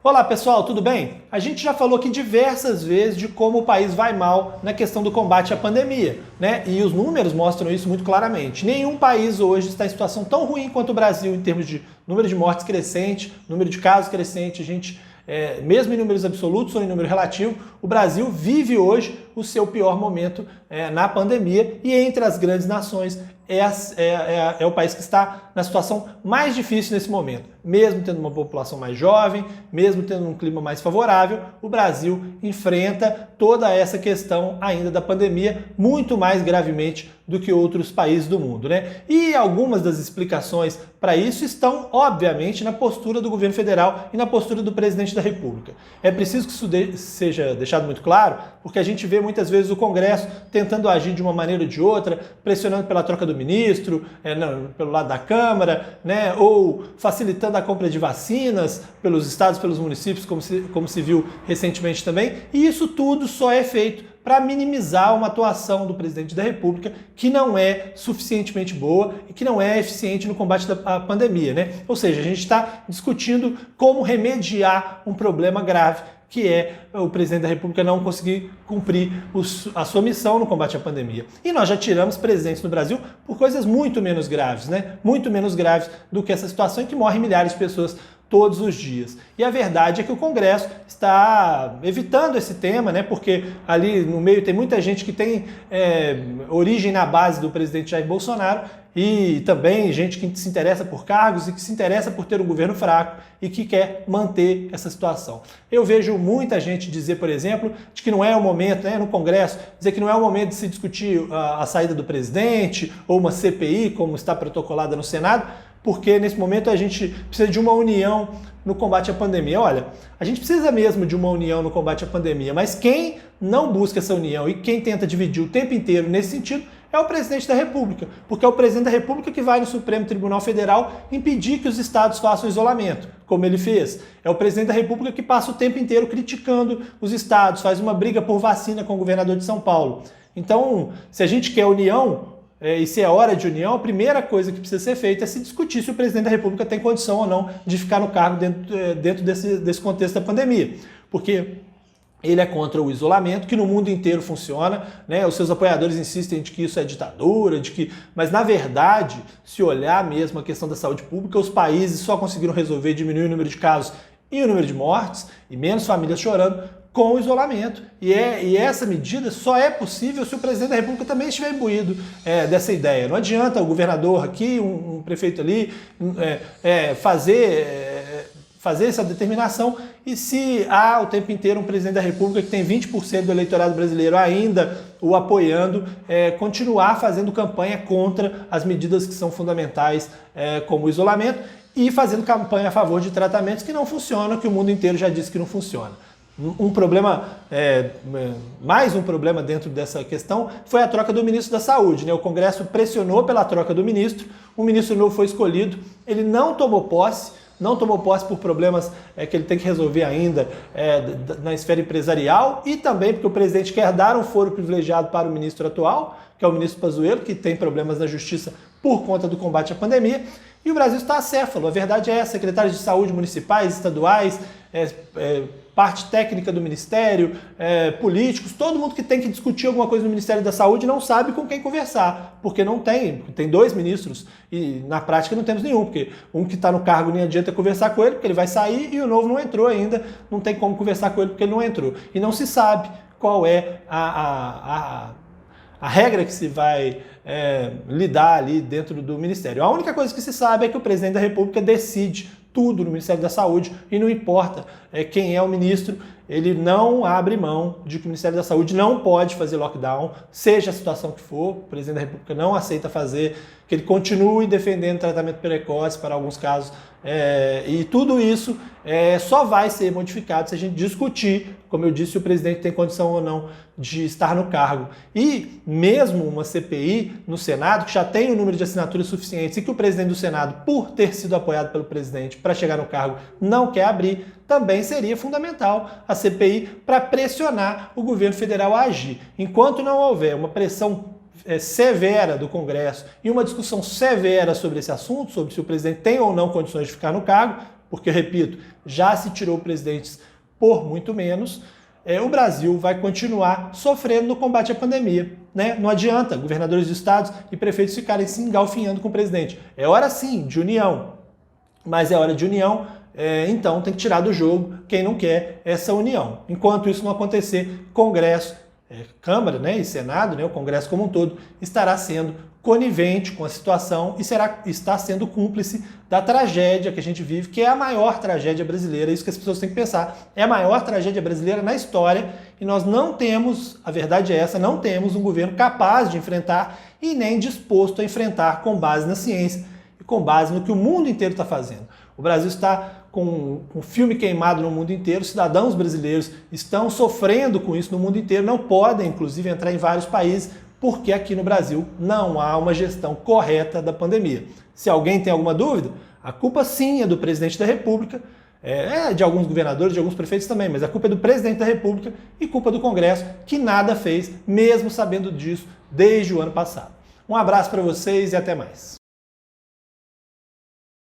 Olá pessoal, tudo bem? A gente já falou aqui diversas vezes de como o país vai mal na questão do combate à pandemia, né? E os números mostram isso muito claramente. Nenhum país hoje está em situação tão ruim quanto o Brasil em termos de número de mortes crescente, número de casos crescente. Mesmo em números absolutos ou em número relativo, o Brasil vive hoje o seu pior momento na pandemia e entre as grandes nações é o país que está na situação mais difícil nesse momento. Mesmo tendo uma população mais jovem, mesmo tendo um clima mais favorável, o Brasil enfrenta toda essa questão ainda da pandemia muito mais gravemente do que outros países do mundo, né? E algumas das explicações para isso estão, obviamente, na postura do governo federal e na postura do presidente da República. É preciso que isso seja deixado muito claro, porque a gente vê muitas vezes o Congresso tentando agir de uma maneira ou de outra, pressionando pela troca do ministro, pelo lado da Câmara, né? Ou facilitando a compra de vacinas pelos estados, pelos municípios, como se viu recentemente também. E isso tudo só é feito para minimizar uma atuação do presidente da República que não é suficientemente boa e que não é eficiente no combate à pandemia, né? Ou seja, a gente está discutindo como remediar um problema grave, que é o presidente da República não conseguir cumprir a sua missão no combate à pandemia. E nós já tiramos presidentes no Brasil por coisas muito menos graves, né? Muito menos graves do que essa situação em que morrem milhares de pessoas todos os dias. E a verdade é que o Congresso está evitando esse tema, né? Porque ali no meio tem muita gente que tem origem na base do presidente Jair Bolsonaro e também gente que se interessa por cargos e que se interessa por ter um governo fraco e que quer manter essa situação. Eu vejo muita gente dizer, por exemplo, de que não é o momento, né, no Congresso, dizer que não é o momento de se discutir a saída do presidente ou uma CPI, como está protocolada no Senado, porque nesse momento a gente precisa de uma união no combate à pandemia. Olha, a gente precisa mesmo de uma união no combate à pandemia, mas quem não busca essa união e quem tenta dividir o tempo inteiro nesse sentido é o presidente da República, porque é o presidente da República que vai no Supremo Tribunal Federal impedir que os estados façam isolamento, como ele fez. É o presidente da República que passa o tempo inteiro criticando os estados, faz uma briga por vacina com o governador de São Paulo. Então, se a gente quer união, e se é hora de união, a primeira coisa que precisa ser feita é se discutir se o presidente da República tem condição ou não de ficar no cargo dentro desse contexto da pandemia. Porque ele é contra o isolamento, que no mundo inteiro funciona, né? Os seus apoiadores insistem de que isso é ditadura, mas na verdade, se olhar mesmo a questão da saúde pública, os países só conseguiram resolver diminuir o número de casos e o número de mortes, e menos famílias chorando, com o isolamento. E essa medida só é possível se o presidente da República também estiver imbuído dessa ideia. Não adianta o governador aqui, um prefeito ali, fazer essa determinação e se há o tempo inteiro um presidente da República que tem 20% do eleitorado brasileiro ainda o apoiando, continuar fazendo campanha contra as medidas que são fundamentais, como o isolamento, e fazendo campanha a favor de tratamentos que não funcionam, que o mundo inteiro já disse que não funciona. Mais um problema dentro dessa questão foi a troca do ministro da Saúde, né? O Congresso pressionou pela troca do ministro, o ministro novo foi escolhido, ele não tomou posse por problemas que ele tem que resolver ainda na esfera empresarial e também porque o presidente quer dar um foro privilegiado para o ministro atual, que é o ministro Pazuello, que tem problemas na justiça por conta do combate à pandemia. E o Brasil está acéfalo, a verdade é essa, secretários de saúde municipais, estaduais, parte técnica do Ministério, políticos, todo mundo que tem que discutir alguma coisa no Ministério da Saúde não sabe com quem conversar, porque não tem 2 ministros e na prática não temos nenhum, porque um que está no cargo nem adianta conversar com ele, porque ele vai sair e o novo não entrou ainda, não tem como conversar com ele porque ele não entrou. E não se sabe qual é a regra que se vai lidar ali dentro do Ministério. A única coisa que se sabe é que o presidente da República decide tudo no Ministério da Saúde e não importa quem é o ministro, ele não abre mão de que o Ministério da Saúde não pode fazer lockdown, seja a situação que for, o presidente da República não aceita fazer, que ele continue defendendo tratamento precoce para alguns casos, e tudo isso só vai ser modificado se a gente discutir, como eu disse, se o presidente tem condição ou não de estar no cargo. E mesmo uma CPI no Senado, que já tem o número de assinaturas suficientes e que o presidente do Senado, por ter sido apoiado pelo presidente para chegar no cargo, não quer abrir, também seria fundamental a CPI para pressionar o governo federal a agir. Enquanto não houver uma pressão severa do Congresso e uma discussão severa sobre esse assunto, sobre se o presidente tem ou não condições de ficar no cargo, porque, repito, já se tirou presidentes por muito menos, o Brasil vai continuar sofrendo no combate à pandemia, né? Não adianta governadores de estados e prefeitos ficarem se engalfinhando com o presidente. É hora sim de união, mas é hora de união, então tem que tirar do jogo quem não quer essa união. Enquanto isso não acontecer, Congresso, Câmara, né, e Senado, né, o Congresso como um todo, estará sendo conivente com a situação e está sendo cúmplice da tragédia que a gente vive, que é a maior tragédia brasileira. Isso que as pessoas têm que pensar. É a maior tragédia brasileira na história e nós não temos, a verdade é essa, não temos um governo capaz de enfrentar e nem disposto a enfrentar com base na ciência e com base no que o mundo inteiro está fazendo. O Brasil está com filme queimado no mundo inteiro, cidadãos brasileiros estão sofrendo com isso no mundo inteiro, não podem, inclusive, entrar em vários países, porque aqui no Brasil não há uma gestão correta da pandemia. Se alguém tem alguma dúvida, a culpa sim é do presidente da República, de alguns governadores, de alguns prefeitos também, mas a culpa é do presidente da República e culpa do Congresso, que nada fez, mesmo sabendo disso desde o ano passado. Um abraço para vocês e até mais.